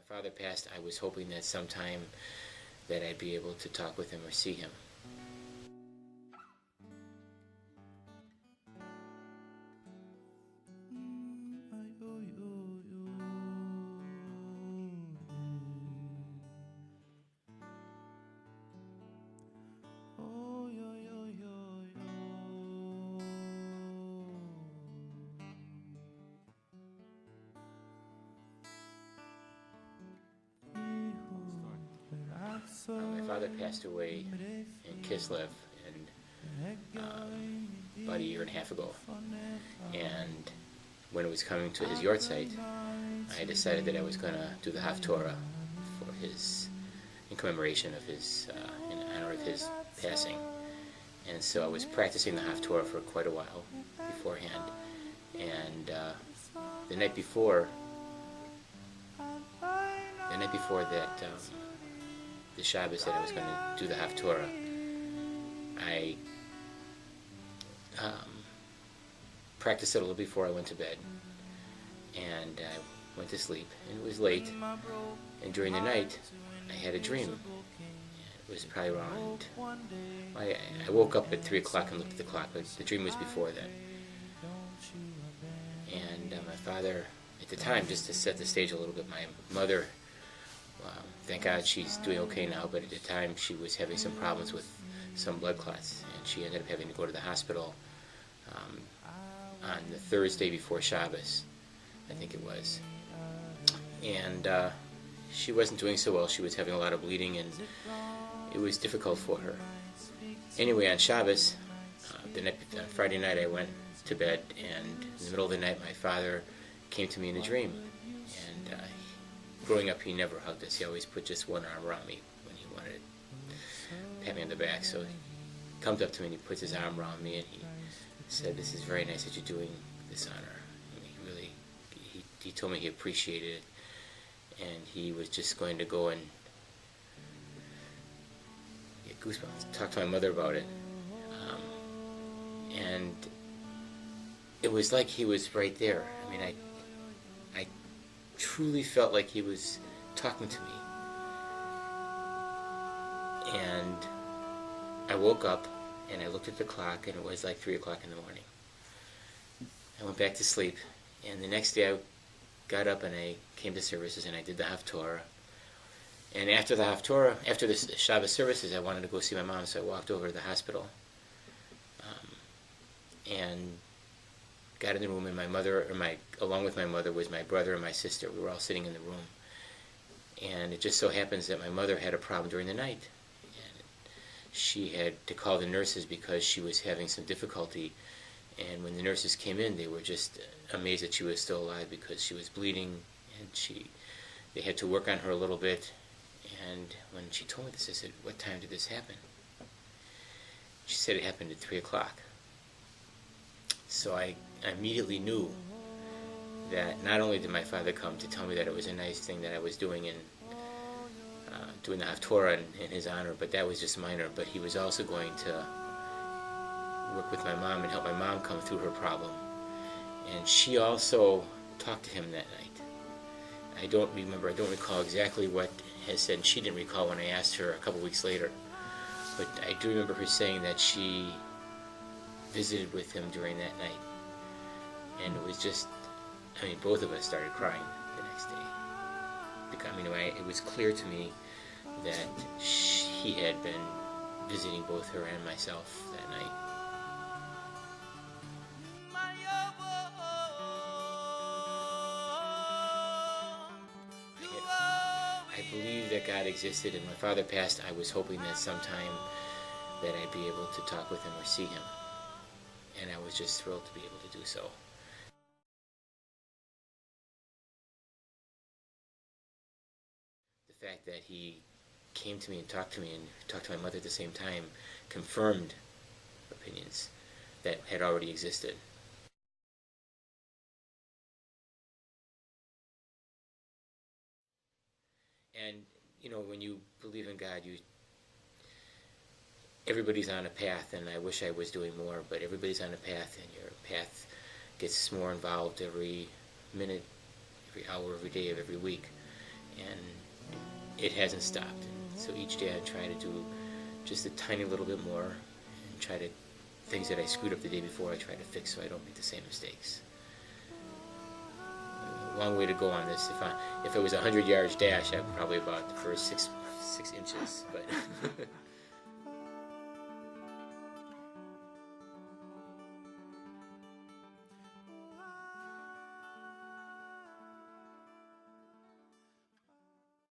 father passed, I was hoping that sometime that I'd be able to talk with him or see him. My father passed away in Kislev about a year and a half ago, and when it was coming to his yahrzeit, I decided that I was going to do the Haftorah for his, in commemoration of his, in honor of his passing. And so I was practicing the Haftorah for quite a while beforehand, and the night before that, the Shabbos that I was going to do the Haftorah, I practiced it a little before I went to bed, and I went to sleep, and it was late, and during the night I had a dream. It was probably around, I woke up at 3 o'clock and looked at the clock, but the dream was before that. And my father, at the time, just to set the stage a little bit, my mother, thank God she's doing okay now, but at the time she was having some problems with some blood clots, and she ended up having to go to the hospital on the Thursday before Shabbos, I think it was. And she wasn't doing so well. She was having a lot of bleeding, and it was difficult for her. Anyway, on Shabbos, on Friday night, I went to bed, and in the middle of the night, my father came to me in a dream. And growing up, he never hugged us. He always put just one arm around me when he wanted to pat me on the back. So he comes up to me and he puts his arm around me, and he said, "This is very nice that you're doing this honor." I mean, he really, he told me he appreciated it, and he was just going to go and get goosebumps, talk to my mother about it. And it was like he was right there. I mean, I truly felt like he was talking to me. And I woke up and I looked at the clock, and it was like 3 o'clock in the morning. I went back to sleep, and the next day I got up and I came to services and I did the Haftorah. And after the Haftorah, after the Shabbos services, I wanted to go see my mom, so I walked over to the hospital and got in the room, and my mother, along with my mother, was my brother and my sister. We were all sitting in the room. And it just so happens that my mother had a problem during the night. And she had to call the nurses because she was having some difficulty. And when the nurses came in, they were just amazed that she was still alive because she was bleeding, and they had to work on her a little bit. And when she told me this, I said, "What time did this happen?" She said it happened at 3 o'clock. So I immediately knew that not only did my father come to tell me that it was a nice thing that I was doing in doing the Haftorah in his honor, but that was just minor, but he was also going to work with my mom and help my mom come through her problem. And she also talked to him that night. I don't recall exactly what has said. She didn't recall when I asked her a couple weeks later, but I do remember her saying that she visited with him during that night. And it was just, I mean, both of us started crying the next day. I mean, it was clear to me that he had been visiting both her and myself that night. I believe that God existed, and my father passed. I was hoping that sometime that I'd be able to talk with him or see him. And I was just thrilled to be able to do so. The fact that he came to me and talked to my mother at the same time confirmed opinions that had already existed. And, you know, when you believe in God, everybody's on a path, and I wish I was doing more, but everybody's on a path, and your path gets more involved every minute, every hour, every day of every week. and it hasn't stopped. And so each day I try to do just a tiny little bit more, and try to, things that I screwed up the day before, I try to fix so I don't make the same mistakes. A long way to go on this. If it was a 100 yards dash, I'd probably about the first six inches, but